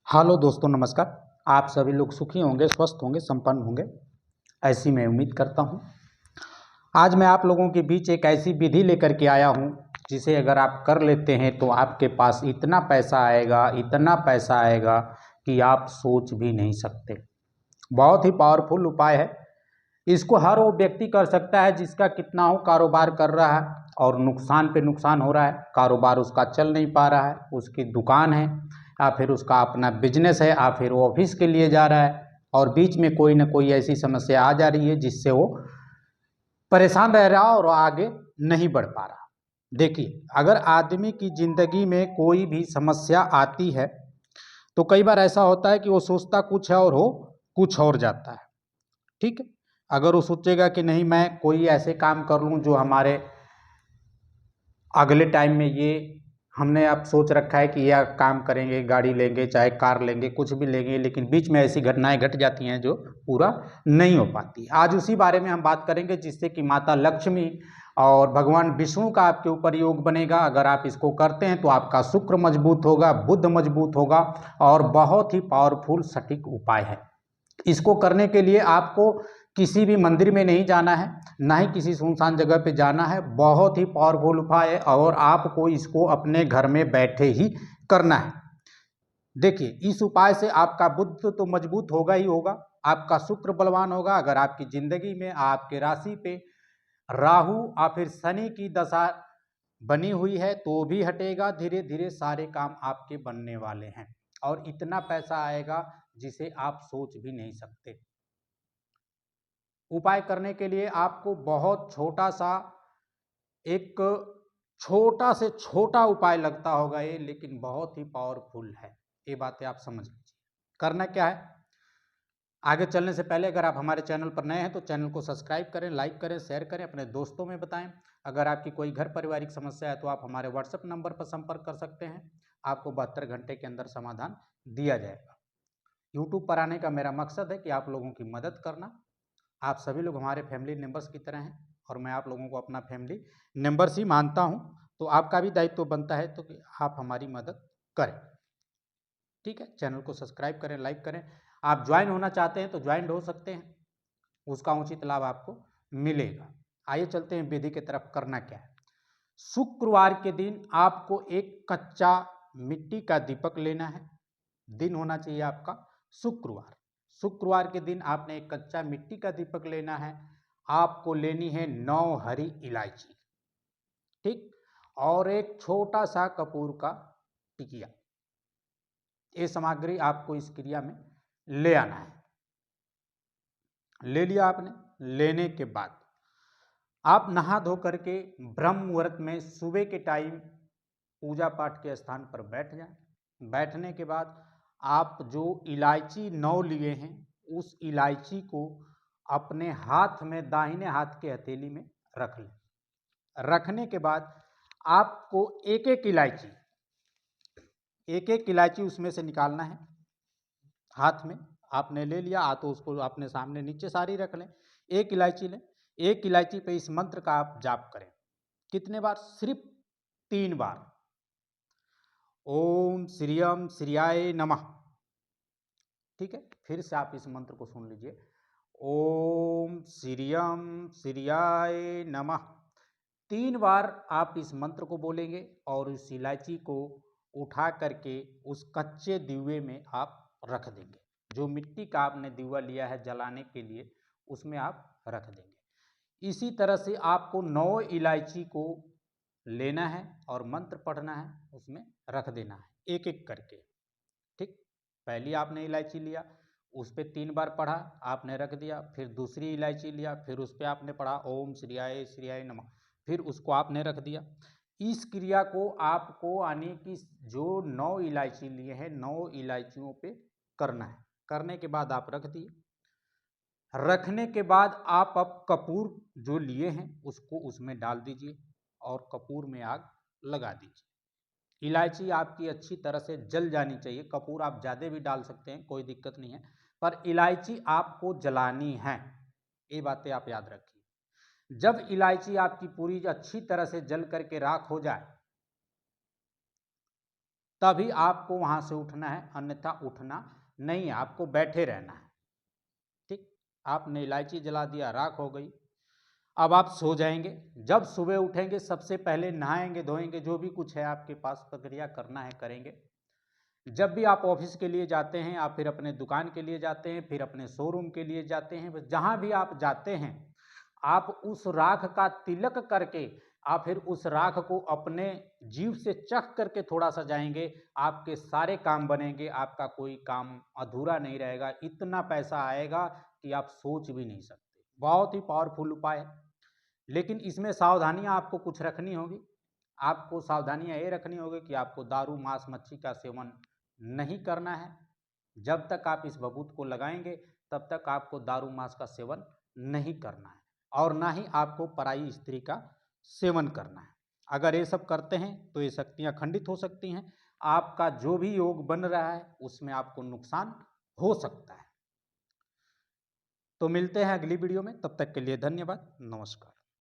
Hello दोस्तों, नमस्कार। आप सभी लोग सुखी होंगे, स्वस्थ होंगे, संपन्न होंगे, ऐसी मैं उम्मीद करता हूं। आज मैं आप लोगों के बीच एक ऐसी विधि लेकर के आया हूं जिसे अगर आप कर लेते हैं तो आपके पास इतना पैसा आएगा कि आप सोच भी नहीं सकते। बहुत ही पावरफुल उपाय है। इसको हर वो व्यक्ति कर सकता है जिसका कितना हो कारोबार कर रहा है और नुकसान पे नुकसान हो रहा है, कारोबार उसका चल नहीं पा रहा है, उसकी दुकान है या फिर उसका अपना बिजनेस है या फिर वो ऑफिस के लिए जा रहा है और बीच में कोई ना कोई ऐसी समस्या आ जा रही है जिससे वो परेशान रह रहा और आगे नहीं बढ़ पा रहा। देखिए, अगर आदमी की जिंदगी में कोई भी समस्या आती है तो कई बार ऐसा होता है कि वो सोचता कुछ है और हो कुछ और जाता है। ठीक है। अगर वो सोचेगा कि नहीं, मैं कोई ऐसे काम कर लूँ जो हमारे अगले टाइम में ये हमने अब सोच रखा है कि यह काम करेंगे, गाड़ी लेंगे, चाहे कार लेंगे, कुछ भी लेंगे, लेकिन बीच में ऐसी घटनाएं घट जाती हैं जो पूरा नहीं हो पाती। आज उसी बारे में हम बात करेंगे जिससे कि माता लक्ष्मी और भगवान विष्णु का आपके ऊपर योग बनेगा। अगर आप इसको करते हैं तो आपका शुक्र मजबूत होगा, बुध मजबूत होगा और बहुत ही पावरफुल सटीक उपाय है। इसको करने के लिए आपको किसी भी मंदिर में नहीं जाना है, ना ही किसी सुनसान जगह पे जाना है। बहुत ही पावरफुल उपाय है और आपको इसको अपने घर में बैठे ही करना है। देखिए, इस उपाय से आपका बुद्ध तो मजबूत होगा ही होगा, आपका शुक्र बलवान होगा। अगर आपकी जिंदगी में आपके राशि पे राहु या फिर शनि की दशा बनी हुई है तो भी हटेगा। धीरे धीरे सारे काम आपके बनने वाले हैं और इतना पैसा आएगा जिसे आप सोच भी नहीं सकते। उपाय करने के लिए आपको बहुत छोटा सा एक छोटा से छोटा उपाय लगता होगा ये, लेकिन बहुत ही पावरफुल है। ये बातें आप समझ लीजिए। करना क्या है, आगे चलने से पहले अगर आप हमारे चैनल पर नए हैं तो चैनल को सब्सक्राइब करें, लाइक करें, शेयर करें, अपने दोस्तों में बताएं। अगर आपकी कोई घर पारिवारिक समस्या है तो आप हमारे व्हाट्सएप नंबर पर संपर्क कर सकते हैं। आपको 72 घंटे के अंदर समाधान दिया जाएगा। यूट्यूब पर आने का मेरा मकसद है कि आप लोगों की मदद करना। आप सभी लोग हमारे फैमिली मेंबर्स की तरह हैं और मैं आप लोगों को अपना फैमिली मेंबर्स ही मानता हूं, तो आपका भी दायित्व बनता है तो कि आप हमारी मदद करें। ठीक है, चैनल को सब्सक्राइब करें, लाइक करें। आप ज्वाइन होना चाहते हैं तो ज्वाइन हो सकते हैं, उसका उचित लाभ आपको मिलेगा। आइए चलते हैं विधि की तरफ। करना क्या है, शुक्रवार के दिन आपको एक कच्चा मिट्टी का दीपक लेना है। दिन होना चाहिए आपका शुक्रवार। शुक्रवार के दिन आपने एक कच्चा मिट्टी का दीपक लेना है। आपको लेनी है 9 हरी इलायची, ठीक, और एक छोटा सा कपूर का टिकिया। ये सामग्री आपको इस क्रिया में ले आना है। ले लिया आपने। लेने के बाद आप नहा धो करके ब्रह्म मुहूर्त में सुबह के टाइम पूजा पाठ के स्थान पर बैठ जाएं। बैठने के बाद आप जो इलायची 9 लिए हैं उस इलायची को अपने हाथ में, दाहिने हाथ के हथेली में रख लें। रखने के बाद आपको एक एक इलायची उसमें से निकालना है। हाथ में आपने ले लिया, तो उसको अपने सामने नीचे सारी रख लें। एक इलायची लें। एक इलायची पे इस मंत्र का आप जाप करें। कितने बार? सिर्फ 3 बार। ओम श्रियम श्रियाय नमः। ठीक है, फिर से आप इस मंत्र को सुन लीजिए। ओम श्रियम श्रियाय नमः। 3 बार आप इस मंत्र को बोलेंगे और इस इलायची को उठा करके उस कच्चे दिए में आप रख देंगे। जो मिट्टी का आपने दिवा लिया है जलाने के लिए उसमें आप रख देंगे। इसी तरह से आपको 9 इलायची को लेना है और मंत्र पढ़ना है, उसमें रख देना है एक एक करके। ठीक, पहली आपने इलायची लिया, उस पर 3 बार पढ़ा, आपने रख दिया। फिर दूसरी इलायची लिया, फिर उस पर आपने पढ़ा ओम श्रियाय श्रियाय नमः, फिर उसको आपने रख दिया। इस क्रिया को आपको आने की जो 9 इलायची लिए हैं 9 इलायचियों पे करना है। करने के बाद आप रख दिए। रखने के बाद आप अब कपूर जो लिए हैं उसको उसमें डाल दीजिए और कपूर में आग लगा दीजिए। इलायची आपकी अच्छी तरह से जल जानी चाहिए। कपूर आप ज़्यादा भी डाल सकते हैं, कोई दिक्कत नहीं है, पर इलायची आपको जलानी है। ये बातें आप याद रखिए। जब इलायची आपकी पूरी अच्छी तरह से जल करके राख हो जाए तभी आपको वहाँ से उठना है, अन्यथा उठना नहीं है, आपको बैठे रहना है। ठीक, आपने इलायची जला दिया, राख हो गई। अब आप सो जाएंगे। जब सुबह उठेंगे सबसे पहले नहाएंगे धोएंगे, जो भी कुछ है आपके पास प्रक्रिया करना है करेंगे। जब भी आप ऑफिस के लिए जाते हैं, आप फिर अपने दुकान के लिए जाते हैं, फिर अपने शोरूम के लिए जाते हैं, जहाँ भी आप जाते हैं आप उस राख का तिलक करके आप फिर उस राख को अपने जीभ से चख करके थोड़ा सा जाएंगे, आपके सारे काम बनेंगे, आपका कोई काम अधूरा नहीं रहेगा। इतना पैसा आएगा कि आप सोच भी नहीं सकते। बहुत ही पावरफुल उपाय है, लेकिन इसमें सावधानियां आपको कुछ रखनी होगी। आपको सावधानियां ये रखनी होगी कि आपको दारू मांस मच्छी का सेवन नहीं करना है। जब तक आप इस भभूत को लगाएंगे तब तक आपको दारू मांस का सेवन नहीं करना है, और ना ही आपको पराई स्त्री का सेवन करना है। अगर ये सब करते हैं तो ये शक्तियां खंडित हो सकती हैं, आपका जो भी योग बन रहा है उसमें आपको नुकसान हो सकता है। तो मिलते हैं अगली वीडियो में, तब तक के लिए धन्यवाद, नमस्कार।